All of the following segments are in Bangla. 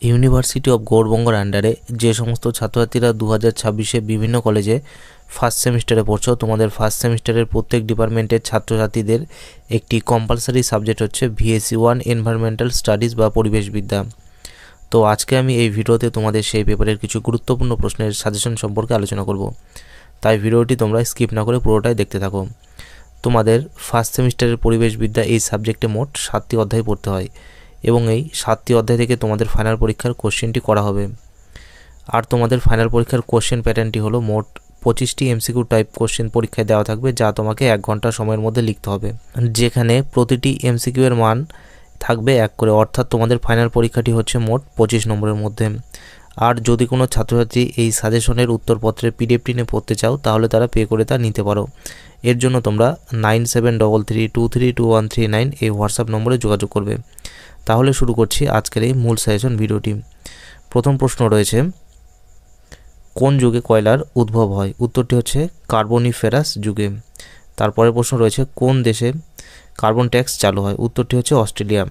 ইউনিভার্সিটি অফ গৌড়বঙ্গর আন্ডারে যে সমস্ত ছাত্রছাত্রীরা 2026-এ বিভিন্ন কলেজে ফার্স্ট সেমিস্টারে পড়ছো, তোমাদের ফার্স্ট সেমিস্টারের প্রত্যেক ডিপার্টমেন্টের ছাত্রছাত্রীদের একটি কম্পালসারি সাবজেক্ট হচ্ছে VSC1 এনভায়রনমেন্টাল স্টাডিজ বা পরিবেশবিদ্যা। তো আজকে আমি এই ভিডিওতে তোমাদের সেই পেপারের কিছু গুরুত্বপূর্ণ প্রশ্নের সাজেশন সম্পর্কে আলোচনা করব, তাই ভিডিওটি তোমরা স্কিপ না করে পুরোটাই দেখতে থাকো। তোমাদের ফার্স্ট সেমিস্টারের পরিবেশবিদ্যা এই সাবজেক্টে মোট 7টি অধ্যায় পড়তে হয় এবং এই 7টি অধ্যায় থেকে তোমাদের ফাইনাল পরীক্ষার কোশ্চেনটি করা হবে। আর তোমাদের ফাইনাল পরীক্ষার কোশ্চেন প্যাটার্নটি হলো মোট 25টি MCQ টাইপ কোশ্চেন পরীক্ষায় দেওয়া থাকবে, যা তোমাকে 1 ঘন্টা সময়ের মধ্যে লিখতে হবে, যেখানে প্রতিটি MCQ এর মান থাকবে 1 করে, অর্থাৎ তোমাদের ফাইনাল পরীক্ষাটি হচ্ছে মোট 25 নম্বরের মধ্যে। আর যদি কোনো ছাত্রছাত্রী এই সাজেশনের উত্তরপত্রের PDFটি নিয়ে পড়তে চাও, তাহলে তারা পে করে তা নিতে পারো। এর জন্য তোমরা 9733232139 এই হোয়াটসঅ্যাপ নম্বরে যোগাযোগ করবে। তাহলে শুরু করছি আজকের এই মূল সাজেশন ভিডিওটি। প্রথম প্রশ্ন রয়েছে, কোন যুগে কয়লার উদ্ভব হয়? উত্তরটি হচ্ছে কার্বনিফেরাস যুগে। তারপরের প্রশ্ন রয়েছে, কোন দেশে কার্বন ট্যাক্স চালু হয়? উত্তরটি হচ্ছে অস্ট্রেলিয়া।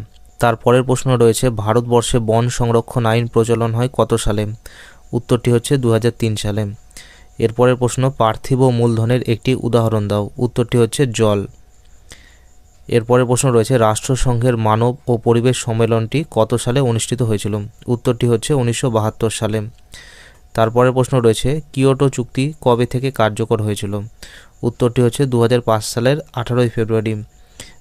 তারপরের প্রশ্ন রয়েছে, ভারতবর্ষে বন সংরক্ষণ আইন প্রচলন হয় কত সালে? উত্তরটি হচ্ছে 2003 সালে। এরপরের প্রশ্ন, পার্থিব মূলধনের একটি উদাহরণ দাও। উত্তরটি হচ্ছে জল। এরপরের প্রশ্ন রয়েছে, রাষ্ট্রসংঘের মানব ও পরিবেশ সম্মেলনটি কত সালে অনুষ্ঠিত হয়েছিল? উত্তরটি হচ্ছে 1972 সালে। তারপরের প্রশ্ন রয়েছে, কিয়োটো চুক্তি কবে থেকে কার্যকর হয়েছিল? উত্তরটি হচ্ছে 2005 সালের 18 ফেব্রুয়ারি।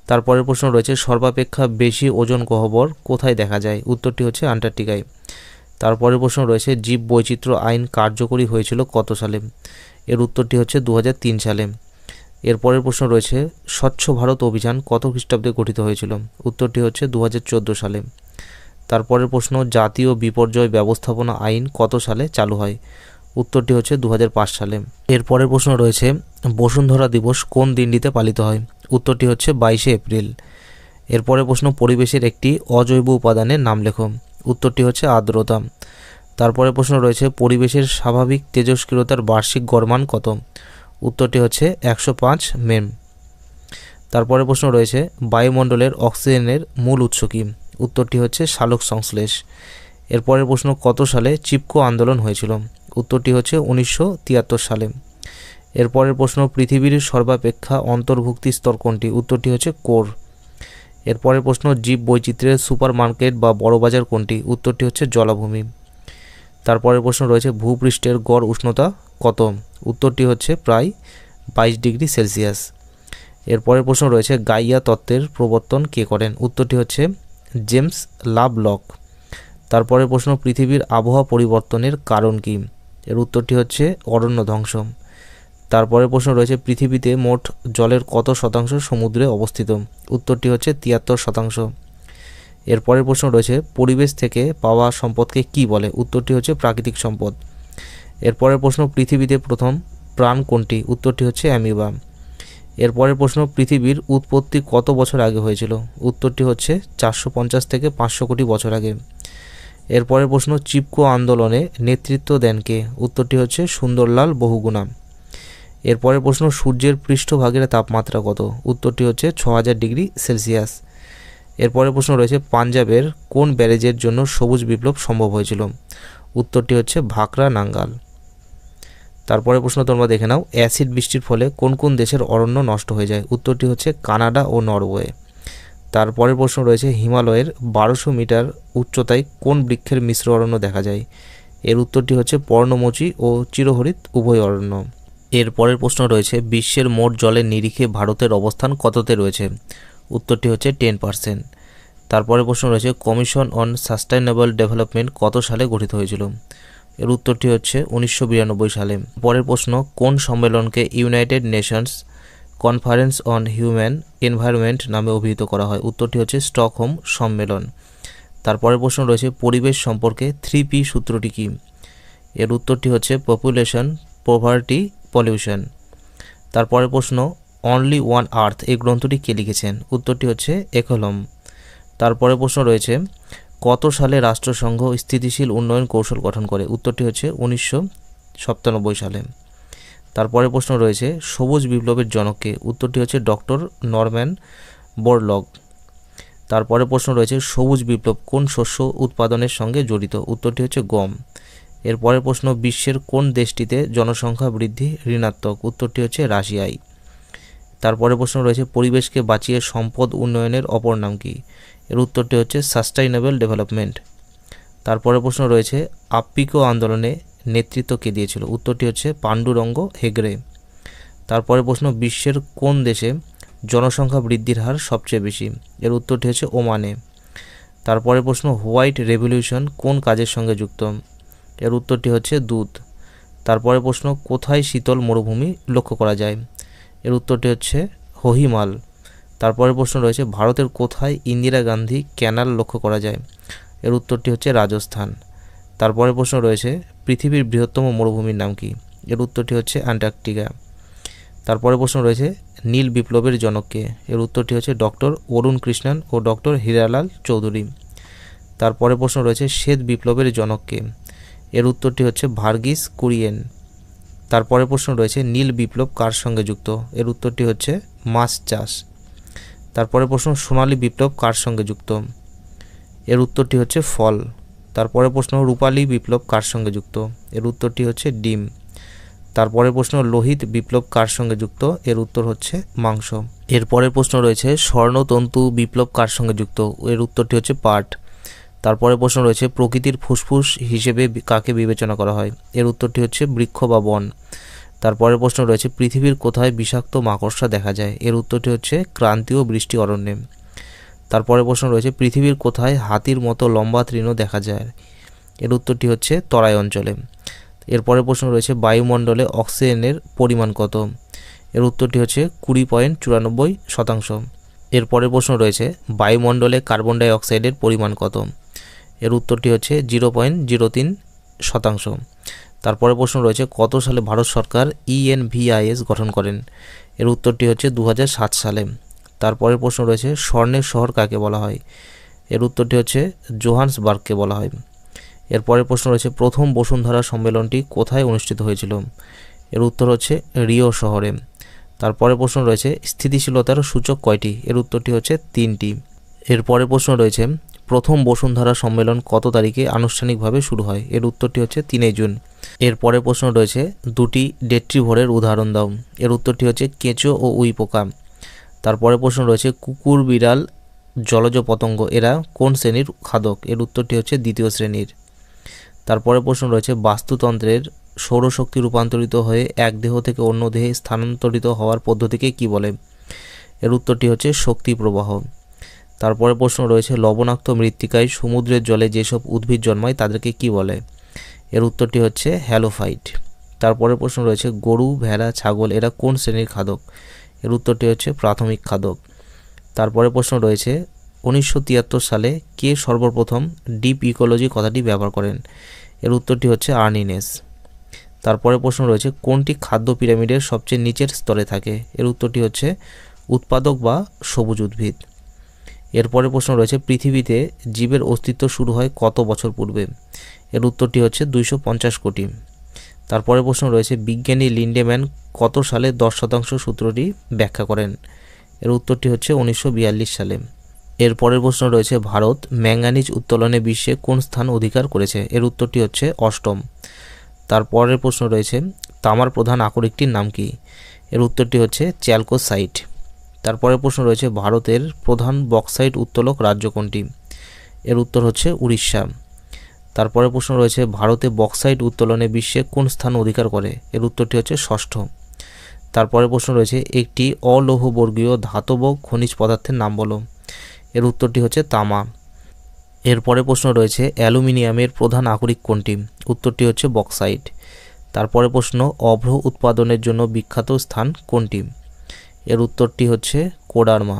তারপরের প্রশ্ন রয়েছে, সর্বাপেক্ষা বেশি ওজন গহ্বর কোথায় দেখা যায়? উত্তরটি হচ্ছে আন্টার্কটিকায়। তারপরের প্রশ্ন রয়েছে, জীব বৈচিত্র্য আইন কার্যকরী হয়েছিল কত সালে? এর উত্তরটি হচ্ছে 2003 সালে। এরপরের প্রশ্ন রয়েছে, স্বচ্ছ ভারত অভিযান কত খ্রিস্টাব্দে গঠিত হয়েছিল? উত্তরটি হচ্ছে 2014 সালে। তারপরের প্রশ্ন, জাতীয় বিপর্যয় ব্যবস্থাপনা আইন কত সালে চালু হয়? উত্তরটি হচ্ছে 2005 সালে। এরপরের প্রশ্ন রয়েছে, বসুন্ধরা দিবস কোন দিনটিতে পালিত হয়? উত্তরটি হচ্ছে 22শে এপ্রিল। এরপরের প্রশ্ন, পরিবেশের একটি অজৈব উপাদানের নাম লেখো। উত্তরটি হচ্ছে আর্দ্রতা। তারপরের প্রশ্ন রয়েছে, পরিবেশের স্বাভাবিক তেজস্ক্রিয়তার বার্ষিক গড় মান কত? উত্তরটি হচ্ছে 105 মেম। তারপরের প্রশ্ন রয়েছে, বায়ুমণ্ডলের অক্সিজেনের মূল উৎস কী? উত্তরটি হচ্ছে সালোক সংশ্লেষ। এরপরের প্রশ্ন, কত সালে চিপকো আন্দোলন হয়েছিল? উত্তরটি হচ্ছে 1973 সালে। এরপরের প্রশ্ন, পৃথিবীর সর্বাপেক্ষা অন্তর্ভুক্তি স্তর কোনটি? উত্তরটি হচ্ছে কোর। এরপরের প্রশ্ন, জীব বৈচিত্র্যের সুপার মার্কেট বা বড় বাজার কোনটি? উত্তরটি হচ্ছে জলাভূমি। তারপরের প্রশ্ন রয়েছে, ভূপৃষ্ঠের গড় উষ্ণতা কত? উত্তরটি হচ্ছে প্রায় 22 ডিগ্রি সেলসিয়াস। এরপরের প্রশ্ন রয়েছে, গাইয়া তত্ত্বের প্রবর্তন কে করেন? উত্তরটি হচ্ছে জেমস লাভলক। তারপরের প্রশ্ন, পৃথিবীর আবহাওয়া পরিবর্তনের কারণ কী? এর উত্তরটি হচ্ছে অরণ্য ধ্বংস। তারপরের প্রশ্ন রয়েছে, পৃথিবীতে মোট জলের কত শতাংশ সমুদ্রে অবস্থিত? উত্তরটি হচ্ছে 73%। এরপরের প্রশ্ন রয়েছে, পরিবেশ থেকে পাওয়া সম্পদকে কি বলে? উত্তরটি হচ্ছে প্রাকৃতিক সম্পদ। এরপরের প্রশ্ন, পৃথিবীতে প্রথম প্রাণ কোনটি? উত্তরটি হচ্ছে অ্যামিবা। এরপরের প্রশ্ন, পৃথিবীর উৎপত্তি কত বছর আগে হয়েছিল? উত্তরটি হচ্ছে 450 থেকে 500 কোটি বছর আগে। এরপরের প্রশ্ন, চিপকো আন্দোলনে নেতৃত্ব দেন কে? উত্তরটি হচ্ছে সুন্দরলাল বহুগুণা। এরপরের প্রশ্ন, সূর্যের পৃষ্ঠভাগের তাপমাত্রা কত? উত্তরটি হচ্ছে 6000 ডিগ্রি সেলসিয়াস। এরপরের প্রশ্ন রয়েছে, পাঞ্জাবের কোন ব্যারেজের জন্য সবুজ বিপ্লব সম্ভব হয়েছিল? উত্তরটি হচ্ছে ভাকরা নাঙ্গাল। তারপরে প্রশ্ন তোমরা দেখে নাও, অ্যাসিড বৃষ্টির ফলে কোন কোন দেশের অরণ্য নষ্ট হয়ে যায়? উত্তরটি হচ্ছে কানাডা ও নরওয়ে। তারপরের প্রশ্ন রয়েছে, হিমালয়ের 1200 মিটার উচ্চতায় কোন বৃক্ষের মিশ্র অরণ্য দেখা যায়? এর উত্তরটি হচ্ছে পর্ণমোচী ও চিরহরিৎ উভয় অরণ্য। এর পরের প্রশ্ন রয়েছে, বিশ্বের মোট জলের নিরিখে ভারতের অবস্থান কততে রয়েছে? উত্তরটি হচ্ছে 10%। তারপরে প্রশ্ন রয়েছে, কমিশন অন সাস্টেইনেবল ডেভেলপমেন্ট কত সালে গঠিত হয়েছিল? এর উত্তরটি হচ্ছে 1992 সালে। পরের প্রশ্ন, কোন সম্মেলনকে United Nations Conference on Human Environment নামে অভিহিত করা হয়? উত্তরটি হচ্ছে স্টকহোম সম্মেলন। তারপরের প্রশ্ন রয়েছে, পরিবেশ সম্পর্কে 3P সূত্রটি কী? এর উত্তরটি হচ্ছে পপুলেশন, পভার্টি, পলিউশন। তারপরের প্রশ্ন, অনলি ওয়ান আর্থ এই গ্রন্থটি কে লিখেছেন? উত্তরটি হচ্ছে একলম। তারপরে প্রশ্ন রয়েছে, কত সালে রাষ্ট্রসংঘ স্থিতিশীল উন্নয়ন কৌশল গঠন করে? উত্তরটি হচ্ছে 1997 সালে। তারপরে প্রশ্ন রয়েছে, সবুজ বিপ্লবের জনক কে? উত্তরটি হচ্ছে ডক্টর নরম্যান বোরলগ। তারপরে প্রশ্ন রয়েছে সবুজ বিপ্লব কোন শস্য উৎপাদনের সঙ্গে জড়িত? উত্তরটি হচ্ছে গম। এরপরের প্রশ্ন বিশ্বের কোন দেশটিতে জনসংখ্যা বৃদ্ধি ঋণাত্মক? উত্তরটি হচ্ছে রাশিয়ায়। তারপরে প্রশ্ন রয়েছে পরিবেশকে বাঁচিয়ে সম্পদ উন্নয়নের অপর নাম কি? এর উত্তরটি হচ্ছে সাস্টেইনেবল ডেভেলপমেন্ট। তারপরে প্রশ্ন রয়েছে আপ্পিকো আন্দোলনে নেতৃত্ব কে দিয়েছিল? উত্তরটি হচ্ছে পাণ্ডুরঙ্গ হেগড়ে। তারপরে প্রশ্ন বিশ্বের কোন দেশে জনসংখ্যা বৃদ্ধির হার সবচেয়ে বেশি? এর উত্তরটি হচ্ছে ওমানে। তারপরে প্রশ্ন হোয়াইট রেভলিউশন কোন কাজের সঙ্গে যুক্ত? এর উত্তরটি হচ্ছে দুধ। তারপরে প্রশ্ন কোথায় শীতল মরুভূমি লক্ষ্য করা যায়? এর উত্তরটি হচ্ছে হিমাল। তারপরে প্রশ্ন রয়েছে ভারতের কোথায় ইন্দিরা গান্ধী ক্যানাল লক্ষ্য করা যায়? এর উত্তরটি হচ্ছে রাজস্থান। তারপরে প্রশ্ন রয়েছে পৃথিবীর বৃহত্তম মরুভূমির নাম কি? এর উত্তরটি হচ্ছে অ্যান্টার্কটিকা। তারপরে প্রশ্ন রয়েছে নীল বিপ্লবের জনককে? এর উত্তরটি হচ্ছে ডক্টর অরুণ কৃষ্ণন ও ডক্টর হীরালাল চৌধুরী। তারপরে প্রশ্ন রয়েছে শ্বেত বিপ্লবের জনককে? এর উত্তরটি হচ্ছে ভার্গিস কুরিয়েন। তারপরে প্রশ্ন রয়েছে নীল বিপ্লব কার সঙ্গে যুক্ত? এর উত্তরটি হচ্ছে মাছ চাষ। তারপরে প্রশ্ন সোনালী বিপ্লব কার সঙ্গে যুক্ত? এর উত্তরটি হচ্ছে ফল। তারপরে প্রশ্ন রূপালী বিপ্লব কার সঙ্গে যুক্ত? এর উত্তরটি হচ্ছে ডিম। তারপরে প্রশ্ন লোহিত বিপ্লব কার সঙ্গে যুক্ত? এর উত্তর হচ্ছে মাংস। এরপরের প্রশ্ন রয়েছে স্বর্ণতন্তু বিপ্লব কার সঙ্গে যুক্ত? এর উত্তরটি হচ্ছে পাট। তারপরে প্রশ্ন রয়েছে প্রকৃতির ফুসফুস হিসেবে কাকে বিবেচনা করা হয়? এর উত্তরটি হচ্ছে বৃক্ষ বা বন। তারপরে প্রশ্ন রয়েছে পৃথিবীর কোথায় বিষাক্ত মাকড়সা দেখা যায়? এর উত্তরটি হচ্ছে ক্রান্তীয় বৃষ্টি অরণ্যে। তারপরে প্রশ্ন রয়েছে পৃথিবীর কোথায় হাতির মতো লম্বা তৃণ দেখা যায়? এর উত্তরটি হচ্ছে তরাই অঞ্চলে। এরপরে প্রশ্ন রয়েছে বায়ুমণ্ডলে অক্সিজেনের পরিমাণ কত? এর উত্তরটি হচ্ছে 20.94%। এরপরে প্রশ্ন রয়েছে বায়ুমণ্ডলে কার্বন ডাই অক্সাইডের পরিমাণ কত? এর উত্তরটি হচ্ছে 0.03%। তারপরে প্রশ্ন রয়েছে কত সালে ভারত সরকার ENVIS গঠন করেন? এর উত্তরটি হচ্ছে 2007 সালে। তারপরে প্রশ্ন রয়েছে স্বর্ণের শহর কাকে বলা হয়? এর উত্তরটি হচ্ছে জোহান্সবার্গকে বলা হয়। এরপরে প্রশ্ন রয়েছে প্রথম বসুন্ধরা সম্মেলনটি কোথায় অনুষ্ঠিত হয়েছিল? এর উত্তর হচ্ছে রিও শহরে। তারপরে প্রশ্ন রয়েছে স্থিতিশীলতার সূচক কয়টি? এর উত্তরটি হচ্ছে 3টি। এরপরে প্রশ্ন রয়েছে প্রথম বসুন্ধরা সম্মেলন কত তারিখে আনুষ্ঠানিকভাবে শুরু হয়? এর উত্তরটি হচ্ছে 3 জুন। এরপরে প্রশ্ন রয়েছে দুটি ডেট্রিভোরের উদাহরণ দাও। এর উত্তরটি হচ্ছে কেঁচো ও উই পোকা। তারপরে প্রশ্ন রয়েছে কুকুর, বিড়াল, জলজ পতঙ্গ এরা কোন শ্রেণীর খাদক? এর উত্তরটি হচ্ছে 2য় শ্রেণীর। তারপরে প্রশ্ন রয়েছে বাস্তুতন্ত্রের সৌরশক্তি রূপান্তরিত হয়ে এক দেহ থেকে অন্য দেহে স্থানান্তরিত হওয়ার পদ্ধতিকে কি বলে? এর উত্তরটি হচ্ছে শক্তি প্রবাহ। তারপরে প্রশ্ন রয়েছে লবণাক্ত মৃত্তিকায় সমুদ্রের জলে যেসব উদ্ভিদ জন্মায় তাদেরকে কি বলে? এর উত্তরটি হচ্ছে হ্যালোফাইট। তারপরে প্রশ্ন রয়েছে গরু, ভেড়া, ছাগল এরা কোন শ্রেণীর খাদক? এর উত্তরটি হচ্ছে প্রাথমিক খাদক। তারপরে প্রশ্ন রয়েছে 1973 সালে কে সর্বপ্রথম ডিপ ইকোলজি কথাটি ব্যবহার করেন? এর উত্তরটি হচ্ছে আর্নিনেস। তারপরে প্রশ্ন রয়েছে কোনটি খাদ্য পিরামিডের সবচেয়ে নিচের স্তরে থাকে? এর উত্তরটি হচ্ছে উৎপাদক বা সবুজ উদ্ভিদ। এরপরে প্রশ্ন রয়েছে পৃথিবীতে জীবের অস্তিত্ব শুরু হয় কত বছর পূর্বে? এর উত্তরটি হচ্ছে 250 কোটি। তারপরে প্রশ্ন রয়েছে বিজ্ঞানী লিন্ডেম্যান কত সালে 10% সূত্রটি ব্যাখ্যা করেন? এর উত্তরটি হচ্ছে 1942 সালে। এরপরের প্রশ্ন রয়েছে ভারত ম্যাঙ্গানিজ উত্তোলনে বিশ্বে কোন স্থান অধিকার করেছে? এর উত্তরটি হচ্ছে 8ম। তারপরের প্রশ্ন রয়েছে তামার প্রধান আকরিকটির নাম কি? এর উত্তরটি হচ্ছে চ্যালকোসাইট। তারপরের প্রশ্ন রয়েছে ভারতের প্রধান বক্সাইট উত্তোলক রাজ্য কোনটি? এর উত্তর হচ্ছে উড়িষ্যা। তারপরে প্রশ্ন রয়েছে ভারতে বক্সাইট উত্তোলনে বিশ্বে কোন স্থান অধিকার করে? এর উত্তরটি হচ্ছে 6ষ্ঠ। তারপরে প্রশ্ন রয়েছে একটি অলৌহবর্গীয় ধাতব খনিজ পদার্থের নাম বলো। এর উত্তরটি হচ্ছে তামা। এরপরে প্রশ্ন রয়েছে অ্যালুমিনিয়ামের প্রধান আকরিক কোনটি? উত্তরটি হচ্ছে বক্সাইট। তারপরে প্রশ্ন অভ্র উৎপাদনের জন্য বিখ্যাত স্থান কোনটি? এর উত্তরটি হচ্ছে কোডারমা।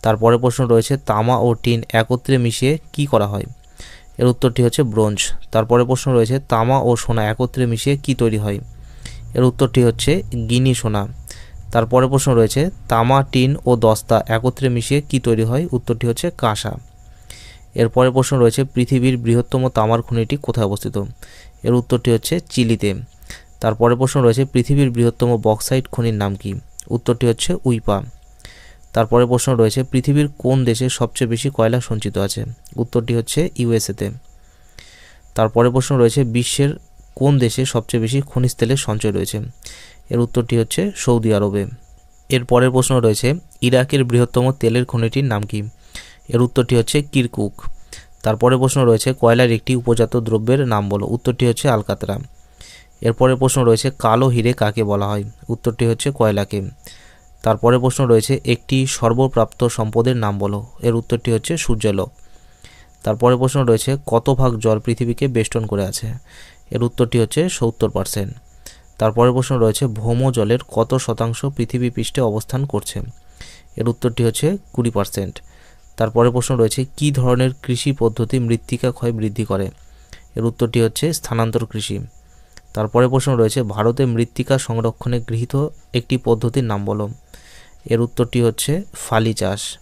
তারপরে প্রশ্ন রয়েছে তামা ও টিন একত্রে মিশিয়ে কি করা হয়? এর উত্তরটি হচ্ছে ব্রোঞ্জ। তারপরে প্রশ্ন রয়েছে তামা ও সোনা একত্রে মিশিয়ে কি তৈরি হয়? এর উত্তরটি হচ্ছে গিনি সোনা। তারপরে প্রশ্ন রয়েছে তামা, টিন ও দস্তা একত্রে মিশিয়ে কি তৈরি হয়? উত্তরটি হচ্ছে কাঁসা। এরপরে প্রশ্ন রয়েছে পৃথিবীর বৃহত্তম তামার খনিটি কোথায় অবস্থিত? এর উত্তরটি হচ্ছে চিলিতে। তারপরে প্রশ্ন রয়েছে পৃথিবীর বৃহত্তম বক্সাইট খনির নাম কি? উত্তরটি হচ্ছে উইপা। তারপরে প্রশ্ন রয়েছে পৃথিবীর কোন দেশে সবচেয়ে বেশি কয়লা সঞ্চিত আছে? উত্তরটি হচ্ছে ইউএসএতে। তারপরে প্রশ্ন রয়েছে বিশ্বের কোন দেশে সবচেয়ে বেশি খনিজ তেলের সঞ্চয় রয়েছে? এর উত্তরটি হচ্ছে সৌদি আরবে। এর পরের প্রশ্ন রয়েছে ইরাকের বৃহত্তম তেলের খনিটির নাম কি? এর উত্তরটি হচ্ছে কিরকুক। তারপরে প্রশ্ন রয়েছে কয়লার একটি উপজাত দ্রব্যের নাম বলো। উত্তরটি হচ্ছে আলকাতরা। এরপরে প্রশ্ন রয়েছে কালো হিরে কাকে বলা হয়? উত্তরটি হচ্ছে কয়লাকে। তারপরে প্রশ্ন রয়েছে একটি সর্বপ্রাপ্ত সম্পদের নাম বলো। এর উত্তরটি হচ্ছে সূর্যালোক। তারপরে প্রশ্ন রয়েছে কত ভাগ জল পৃথিবীকে বেষ্টন করে আছে? এর উত্তরটি হচ্ছে 70%। তারপরে প্রশ্ন রয়েছে ভৌম জলের কত শতাংশ পৃথিবী পৃষ্ঠে অবস্থান করছে? এর উত্তরটি হচ্ছে 20%। তারপরে প্রশ্ন রয়েছে কী ধরনের কৃষি পদ্ধতি মৃত্তিকা ক্ষয় বৃদ্ধি করে? এর উত্তরটি হচ্ছে স্থানান্তর কৃষি। তারপরে প্রশ্ন রয়েছে ভারতে মৃত্তিকা সংরক্ষণে গৃহীত একটি পদ্ধতির নাম বলো। এর উত্তরটি হচ্ছে ফালি চাষ।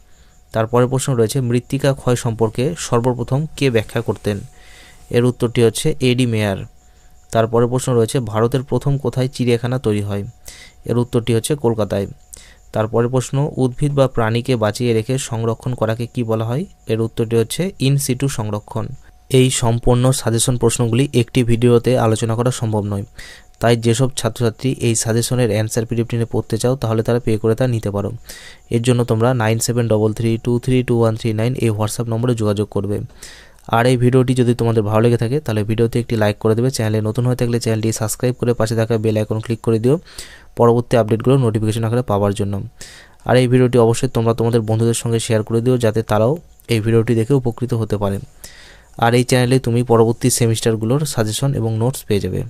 তারপরে প্রশ্ন রয়েছে মৃত্তিকা ক্ষয় সম্পর্কে সর্বপ্রথম কে ব্যাখ্যা করতেন? এর উত্তরটি হচ্ছে এডি মেয়ার। তারপরে প্রশ্ন রয়েছে ভারতের প্রথম কোথায় চিড়িয়াখানা তৈরি হয়? এর উত্তরটি হচ্ছে কলকাতায়। তারপরে প্রশ্ন উদ্ভিদ বা প্রাণীকে বাঁচিয়ে রেখে সংরক্ষণ করাকে কি বলা হয়? এর উত্তরটি হচ্ছে ইন সিটু সংরক্ষণ। এই সম্পূর্ণ সাজেশন প্রশ্নগুলি একটি ভিডিওতে আলোচনা করা সম্ভব নয়, তাই যেসব ছাত্রছাত্রী এই সাজেশনের অ্যান্সার পিডিএফ নিয়ে পড়তে চাও তাহলে তারা পে করে তা নিতে পারো। এর জন্য তোমরা 9733232139 এই হোয়াটসঅ্যাপ নম্বরে যোগাযোগ করবে। আর এই ভিডিওটি যদি তোমাদের ভালো লেগে থাকে তাহলে ভিডিওতে একটি লাইক করে দেবে। চ্যানেলে নতুন হয়ে থাকলে চ্যানেলটি সাবস্ক্রাইব করে পাশে থাকা বেল আইকন ক্লিক করে দিও পরবর্তী আপডেটগুলো নোটিফিকেশন আকারে পাওয়ার জন্য। আর এই ভিডিওটি অবশ্যই তোমরা তোমাদের বন্ধুদের সঙ্গে শেয়ার করে দিও যাতে তারাও এই ভিডিওটি দেখে উপকৃত হতে পারে। আর এই চ্যানেলে তুমি পরবর্তী সেমিস্টারগুলোর সাজেশন এবং নোটস পেয়ে যাবে।